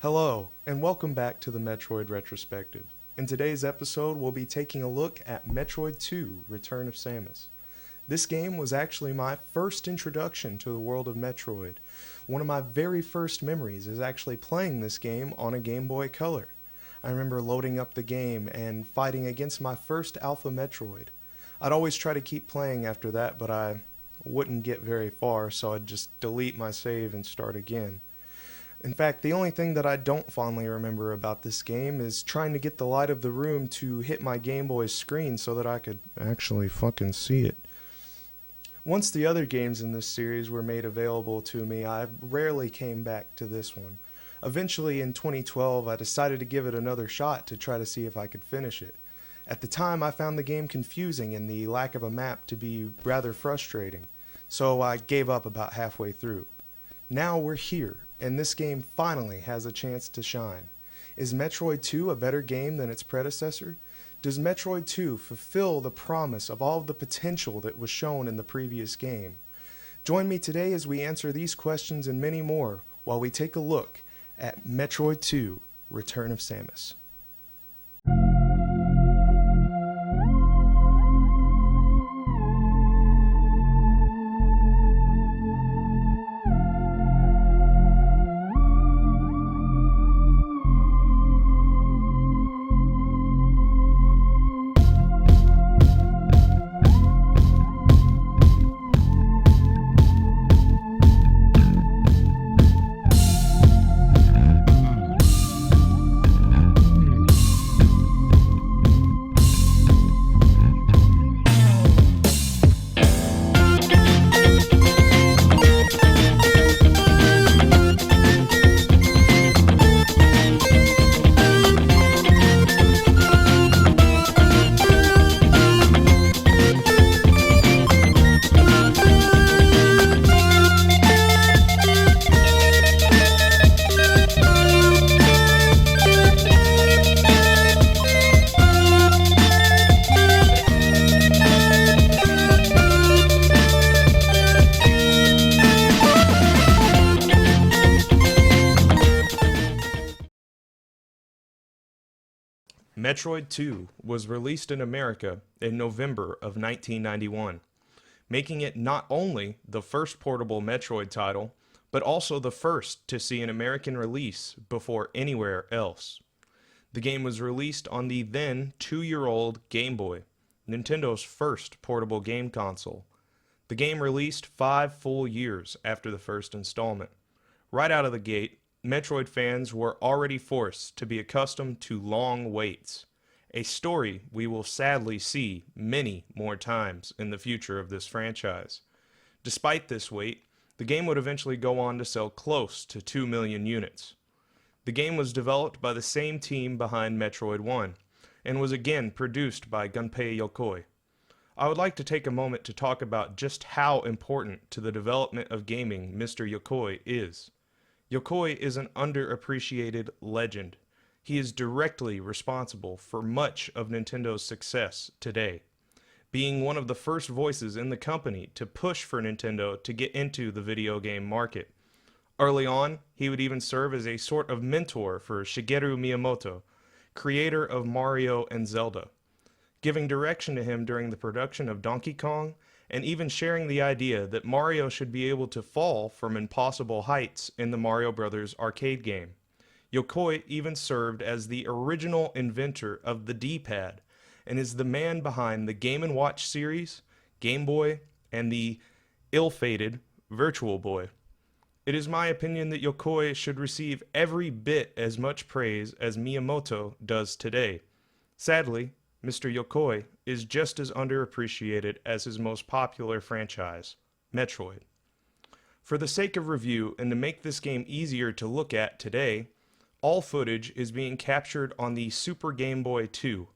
Hello, and welcome back to the Metroid Retrospective. In today's episode, we'll be taking a look at Metroid II: Return of Samus. This game was actually my first introduction to the world of Metroid. One of my very first memories is actually playing this game on a Game Boy Color. I remember loading up the game and fighting against my first Alpha Metroid. I'd always try to keep playing after that, but I wouldn't get very far, so I'd just delete my save and start again. In fact, the only thing that I don't fondly remember about this game is trying to get the light of the room to hit my Game Boy's screen so that I could actually fucking see it. Once the other games in this series were made available to me, I rarely came back to this one. Eventually, in 2012, I decided to give it another shot to try to see if I could finish it. At the time, I found the game confusing and the lack of a map to be rather frustrating, so I gave up about halfway through. Now we're here, and this game finally has a chance to shine. Is Metroid II a better game than its predecessor? Does Metroid II fulfill the promise of all of the potential that was shown in the previous game? Join me today as we answer these questions and many more while we take a look at Metroid II: Return of Samus. Metroid II was released in America in November of 1991, making it not only the first portable Metroid title, but also the first to see an American release before anywhere else. The game was released on the then 2-year-old Game Boy, Nintendo's first portable game console. The game released 5 full years after the first installment. Right out of the gate, Metroid fans were already forced to be accustomed to long waits, a story we will sadly see many more times in the future of this franchise. Despite this wait, the game would eventually go on to sell close to 2 million units. The game was developed by the same team behind Metroid I, and was again produced by Gunpei Yokoi. I would like to take a moment to talk about just how important to the development of gaming Mr. Yokoi is. Yokoi is an underappreciated legend. He is directly responsible for much of Nintendo's success today, being one of the first voices in the company to push for Nintendo to get into the video game market. Early on, he would even serve as a sort of mentor for Shigeru Miyamoto, creator of Mario and Zelda, giving direction to him during the production of Donkey Kong, and even sharing the idea that Mario should be able to fall from impossible heights in the Mario Bros. Arcade game. Yokoi even served as the original inventor of the D-pad, and is the man behind the Game & Watch series, Game Boy, and the ill-fated Virtual Boy. It is my opinion that Yokoi should receive every bit as much praise as Miyamoto does today. Sadly, Mr. Yokoi is just as underappreciated as his most popular franchise, Metroid. For the sake of review and to make this game easier to look at today, all footage is being captured on the Super Game Boy II.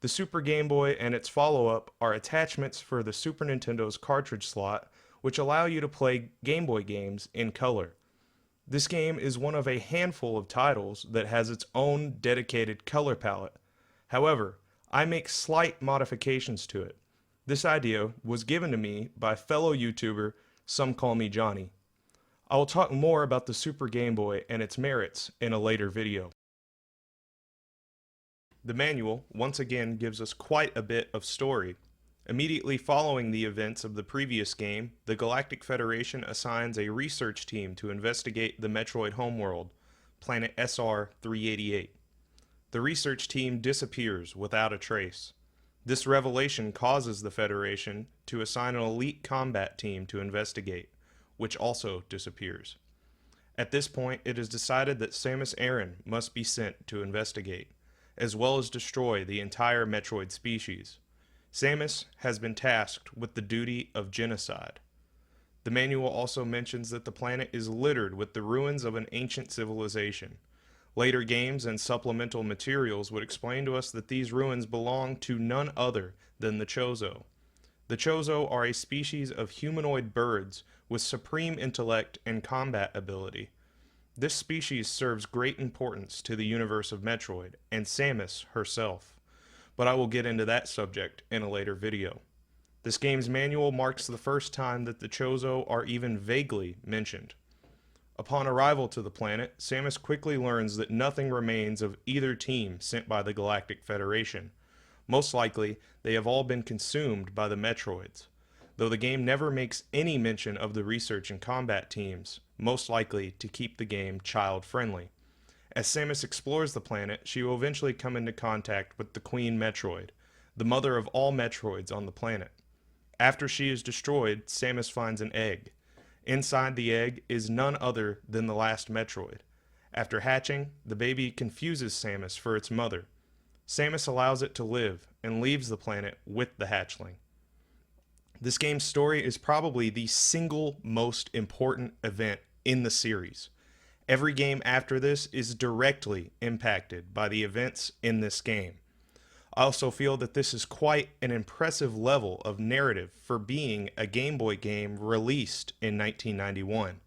The Super Game Boy and its follow-up are attachments for the Super Nintendo's cartridge slot, which allow you to play Game Boy games in color. This game is one of a handful of titles that has its own dedicated color palette. However, I make slight modifications to it. This idea was given to me by fellow YouTuber Some Call Me Johnny. I will talk more about the Super Game Boy and its merits in a later video. The manual once again gives us quite a bit of story. Immediately following the events of the previous game, the Galactic Federation assigns a research team to investigate the Metroid homeworld, planet SR-388. The research team disappears without a trace. This revelation causes the Federation to assign an elite combat team to investigate, which also disappears. At this point, it is decided that Samus Aran must be sent to investigate, as well as destroy the entire Metroid species. Samus has been tasked with the duty of genocide. The manual also mentions that the planet is littered with the ruins of an ancient civilization. Later games and supplemental materials would explain to us that these ruins belong to none other than the Chozo. The Chozo are a species of humanoid birds with supreme intellect and combat ability. This species serves great importance to the universe of Metroid and Samus herself, but I will get into that subject in a later video. This game's manual marks the first time that the Chozo are even vaguely mentioned. Upon arrival to the planet, Samus quickly learns that nothing remains of either team sent by the Galactic Federation. Most likely, they have all been consumed by the Metroids, though the game never makes any mention of the research and combat teams, most likely to keep the game child-friendly. As Samus explores the planet, she will eventually come into contact with the Queen Metroid, the mother of all Metroids on the planet. After she is destroyed, Samus finds an egg. Inside the egg is none other than the last Metroid. After hatching, the baby confuses Samus for its mother. Samus allows it to live and leaves the planet with the hatchling. This game's story is probably the single most important event in the series. Every game after this is directly impacted by the events in this game. I also feel that this is quite an impressive level of narrative for being a Game Boy game released in 1991.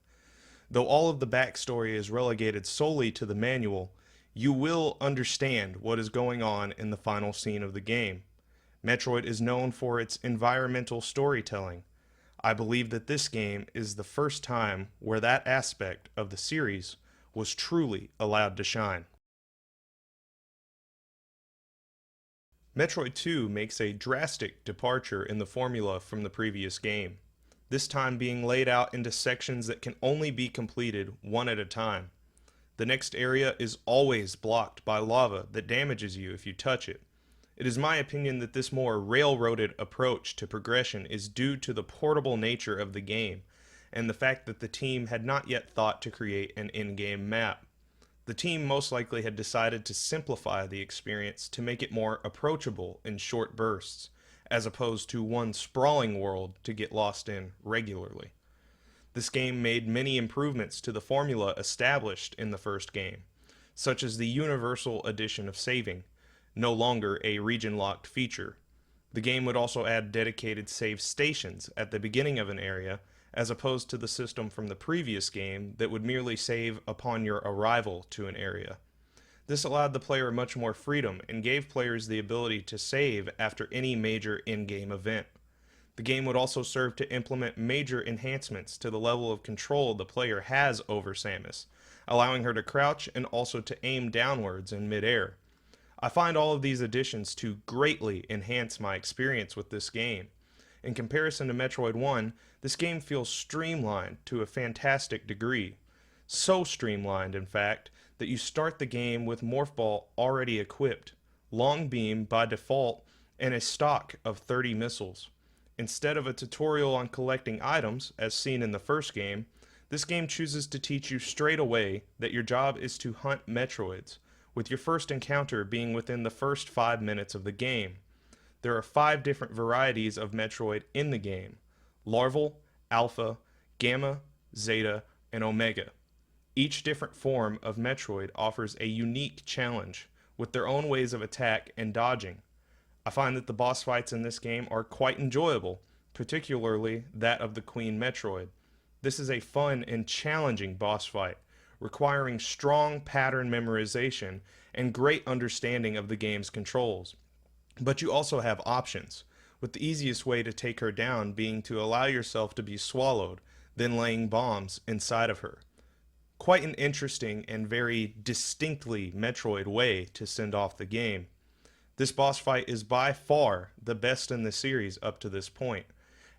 Though all of the backstory is relegated solely to the manual, you will understand what is going on in the final scene of the game. Metroid is known for its environmental storytelling. I believe that this game is the first time where that aspect of the series was truly allowed to shine. Metroid II makes a drastic departure in the formula from the previous game, this time being laid out into sections that can only be completed one at a time. The next area is always blocked by lava that damages you if you touch it. It is my opinion that this more railroaded approach to progression is due to the portable nature of the game, and the fact that the team had not yet thought to create an in-game map. The team most likely had decided to simplify the experience to make it more approachable in short bursts, as opposed to one sprawling world to get lost in regularly. This game made many improvements to the formula established in the first game, such as the universal addition of saving, no longer a region-locked feature. The game would also add dedicated save stations at the beginning of an area, as opposed to the system from the previous game that would merely save upon your arrival to an area. This allowed the player much more freedom and gave players the ability to save after any major in-game event. The game would also serve to implement major enhancements to the level of control the player has over Samus, allowing her to crouch and also to aim downwards in midair. I find all of these additions to greatly enhance my experience with this game. In comparison to Metroid 1, this game feels streamlined to a fantastic degree. So streamlined, in fact, that you start the game with Morph Ball already equipped, Long Beam by default, and a stock of 30 missiles. Instead of a tutorial on collecting items, as seen in the first game, this game chooses to teach you straight away that your job is to hunt Metroids, with your first encounter being within the first 5 minutes of the game. There are 5 different varieties of Metroid in the game: Larval, Alpha, Gamma, Zeta, and Omega. Each different form of Metroid offers a unique challenge, with their own ways of attack and dodging. I find that the boss fights in this game are quite enjoyable, particularly that of the Queen Metroid. This is a fun and challenging boss fight, requiring strong pattern memorization and great understanding of the game's controls. But you also have options, with the easiest way to take her down being to allow yourself to be swallowed, then laying bombs inside of her. Quite an interesting and very distinctly Metroid way to send off the game. This boss fight is by far the best in the series up to this point,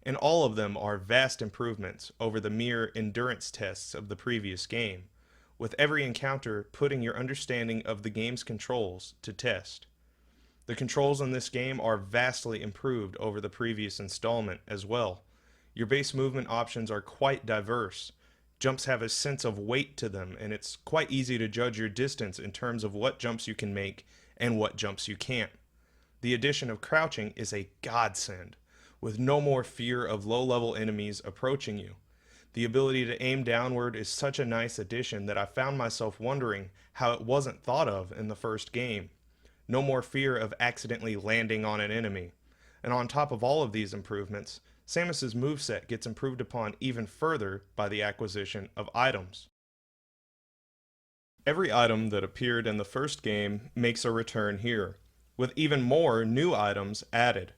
and all of them are vast improvements over the mere endurance tests of the previous game, with every encounter putting your understanding of the game's controls to test. The controls in this game are vastly improved over the previous installment as well. Your base movement options are quite diverse. Jumps have a sense of weight to them, and it's quite easy to judge your distance in terms of what jumps you can make and what jumps you can't. The addition of crouching is a godsend, with no more fear of low-level enemies approaching you. The ability to aim downward is such a nice addition that I found myself wondering how it wasn't thought of in the first game. No more fear of accidentally landing on an enemy. And on top of all of these improvements, Samus's moveset gets improved upon even further by the acquisition of items. Every item that appeared in the first game makes a return here, with even more new items added.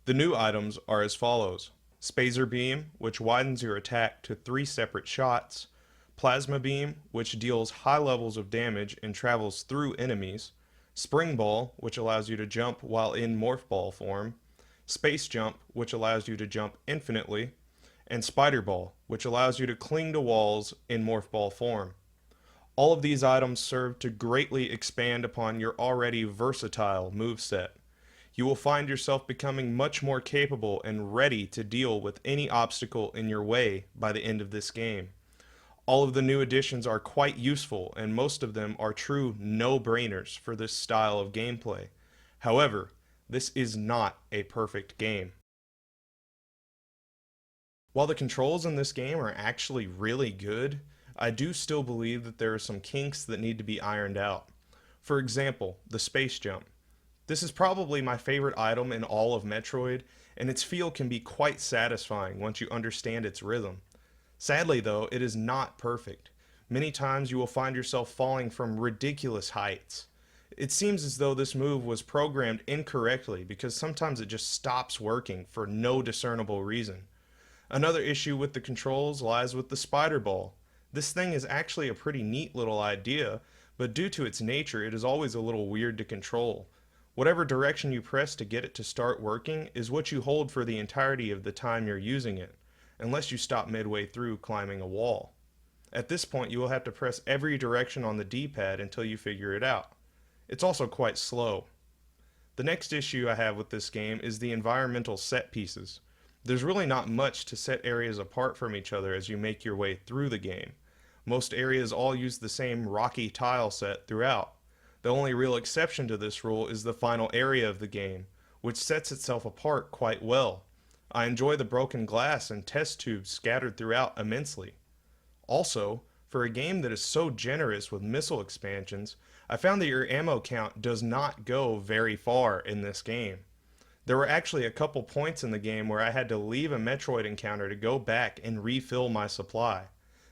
The new items are as follows: Spazer Beam, which widens your attack to 3 separate shots; Plasma Beam, which deals high levels of damage and travels through enemies; Spring Ball, which allows you to jump while in Morph Ball form; Space Jump, which allows you to jump infinitely; and Spider Ball, which allows you to cling to walls in Morph Ball form. All of these items serve to greatly expand upon your already versatile moveset. You will find yourself becoming much more capable and ready to deal with any obstacle in your way by the end of this game. All of the new additions are quite useful, and most of them are true no-brainers for this style of gameplay. However, this is not a perfect game. While the controls in this game are actually really good, I do still believe that there are some kinks that need to be ironed out. For example, the space jump. This is probably my favorite item in all of Metroid, and its feel can be quite satisfying once you understand its rhythm. Sadly though, it is not perfect. Many times you will find yourself falling from ridiculous heights. It seems as though this move was programmed incorrectly because sometimes it just stops working for no discernible reason. Another issue with the controls lies with the spider ball. This thing is actually a pretty neat little idea, but due to its nature it is always a little weird to control. Whatever direction you press to get it to start working is what you hold for the entirety of the time you're using it, unless you stop midway through climbing a wall. At this point you will have to press every direction on the D-pad until you figure it out. It's also quite slow. The next issue I have with this game is the environmental set pieces. There's really not much to set areas apart from each other as you make your way through the game. Most areas all use the same rocky tile set throughout. The only real exception to this rule is the final area of the game, which sets itself apart quite well. I enjoy the broken glass and test tubes scattered throughout immensely. Also, for a game that is so generous with missile expansions, I found that your ammo count does not go very far in this game. There were actually a couple points in the game where I had to leave a Metroid encounter to go back and refill my supply.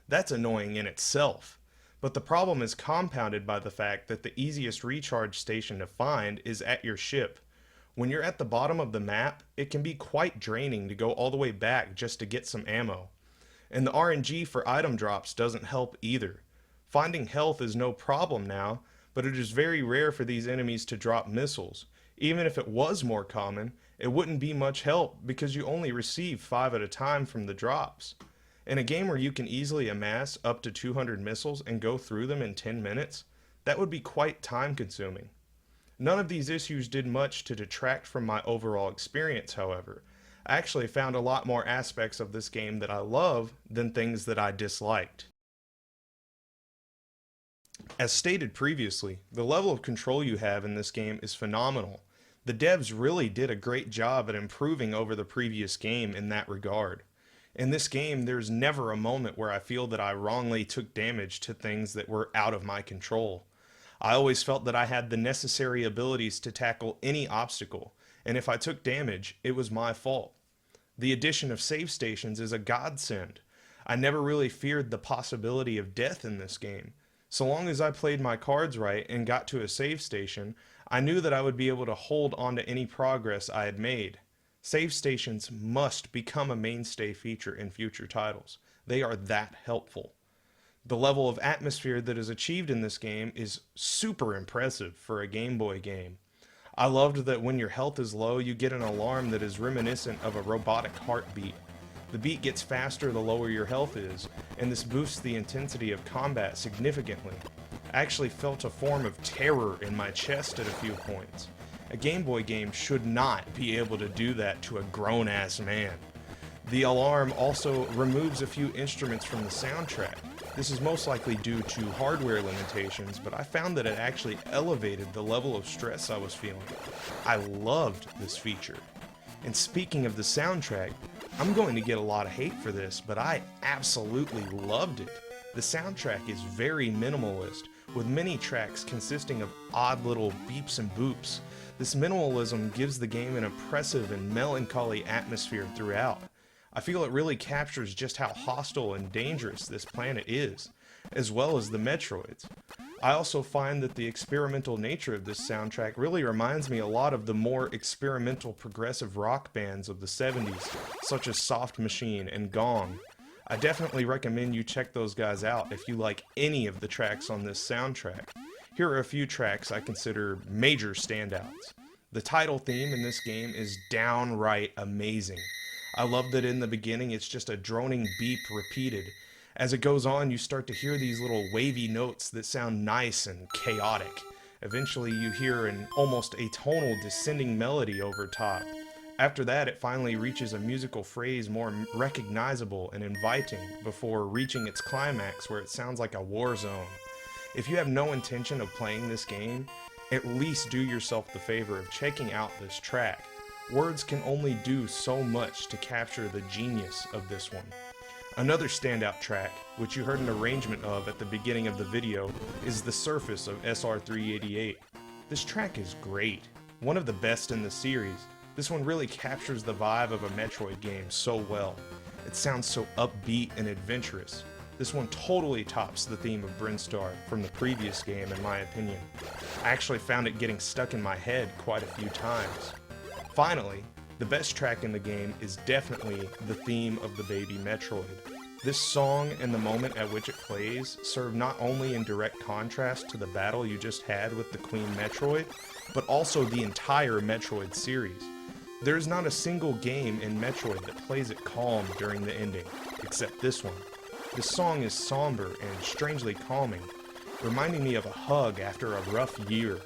That's annoying in itself, but the problem is compounded by the fact that the easiest recharge station to find is at your ship. When you're at the bottom of the map, it can be quite draining to go all the way back just to get some ammo. And the RNG for item drops doesn't help either. Finding health is no problem now, but it is very rare for these enemies to drop missiles. Even if it was more common, it wouldn't be much help because you only receive 5 at a time from the drops. In a game where you can easily amass up to 200 missiles and go through them in 10 minutes, that would be quite time consuming. None of these issues did much to detract from my overall experience, however. I actually found a lot more aspects of this game that I love than things that I disliked. As stated previously, the level of control you have in this game is phenomenal. The devs really did a great job at improving over the previous game in that regard. In this game, there's never a moment where I feel that I wrongly took damage to things that were out of my control. I always felt that I had the necessary abilities to tackle any obstacle, and if I took damage, it was my fault. The addition of save stations is a godsend. I never really feared the possibility of death in this game. So long as I played my cards right and got to a save station, I knew that I would be able to hold on to any progress I had made. Save stations must become a mainstay feature in future titles. They are that helpful. The level of atmosphere that is achieved in this game is super impressive for a Game Boy game. I loved that when your health is low, you get an alarm that is reminiscent of a robotic heartbeat. The beat gets faster the lower your health is, and this boosts the intensity of combat significantly. I actually felt a form of terror in my chest at a few points. A Game Boy game should not be able to do that to a grown-ass man. The alarm also removes a few instruments from the soundtrack. This is most likely due to hardware limitations, but I found that it actually elevated the level of stress I was feeling. I loved this feature. And speaking of the soundtrack, I'm going to get a lot of hate for this, but I absolutely loved it. The soundtrack is very minimalist, with many tracks consisting of odd little beeps and boops. This minimalism gives the game an oppressive and melancholy atmosphere throughout. I feel it really captures just how hostile and dangerous this planet is, as well as the Metroids. I also find that the experimental nature of this soundtrack really reminds me a lot of the more experimental progressive rock bands of the 70s, such as Soft Machine and Gong. I definitely recommend you check those guys out if you like any of the tracks on this soundtrack. Here are a few tracks I consider major standouts. The title theme in this game is downright amazing. I love that in the beginning it's just a droning beep repeated. As it goes on, you start to hear these little wavy notes that sound nice and chaotic. Eventually you hear an almost atonal descending melody over top. After that, it finally reaches a musical phrase more recognizable and inviting before reaching its climax where it sounds like a war zone. If you have no intention of playing this game, at least do yourself the favor of checking out this track. Words can only do so much to capture the genius of this one. Another standout track, which you heard an arrangement of at the beginning of the video, is The Surface of SR388. This track is great, one of the best in the series. This one really captures the vibe of a Metroid game so well. It sounds so upbeat and adventurous. This one totally tops the theme of Brinstar from the previous game in my opinion. I actually found it getting stuck in my head quite a few times. Finally, the best track in the game is definitely the theme of the baby Metroid. This song and the moment at which it plays serve not only in direct contrast to the battle you just had with the Queen Metroid, but also the entire Metroid series. There is not a single game in Metroid that plays it calm during the ending, except this one. This song is somber and strangely calming, reminding me of a hug after a rough year.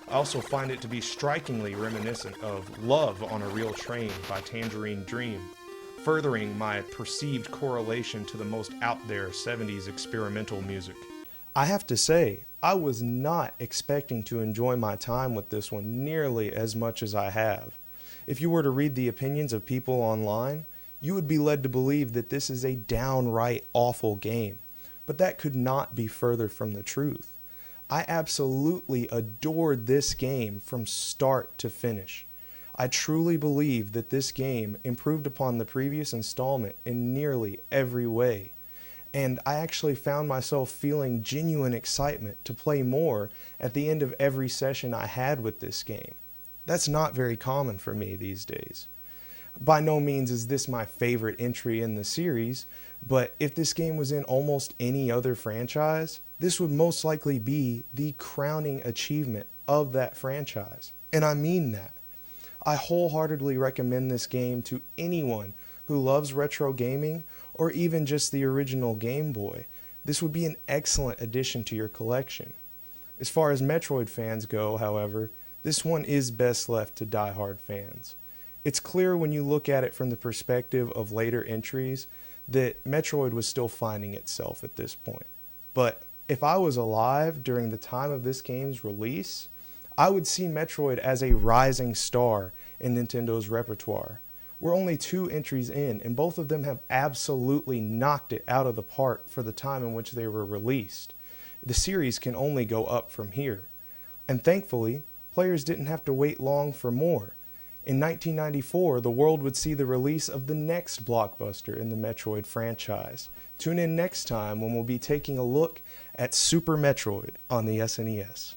I also find it to be strikingly reminiscent of Love on a Real Train by Tangerine Dream, furthering my perceived correlation to the most out there 70s experimental music. I have to say, I was not expecting to enjoy my time with this one nearly as much as I have. If you were to read the opinions of people online, you would be led to believe that this is a downright awful game, but that could not be further from the truth. I absolutely adored this game from start to finish. I truly believe that this game improved upon the previous installment in nearly every way. And I actually found myself feeling genuine excitement to play more at the end of every session I had with this game. That's not very common for me these days. By no means is this my favorite entry in the series, but if this game was in almost any other franchise, this would most likely be the crowning achievement of that franchise. And I mean that. I wholeheartedly recommend this game to anyone who loves retro gaming or even just the original Game Boy. This would be an excellent addition to your collection. As far as Metroid fans go, however, this one is best left to die-hard fans. It's clear when you look at it from the perspective of later entries that Metroid was still finding itself at this point. But if I was alive during the time of this game's release, I would see Metroid as a rising star in Nintendo's repertoire. We're only 2 entries in, and both of them have absolutely knocked it out of the park for the time in which they were released. The series can only go up from here. And thankfully, players didn't have to wait long for more. In 1994, the world would see the release of the next blockbuster in the Metroid franchise. Tune in next time when we'll be taking a look at Super Metroid on the SNES.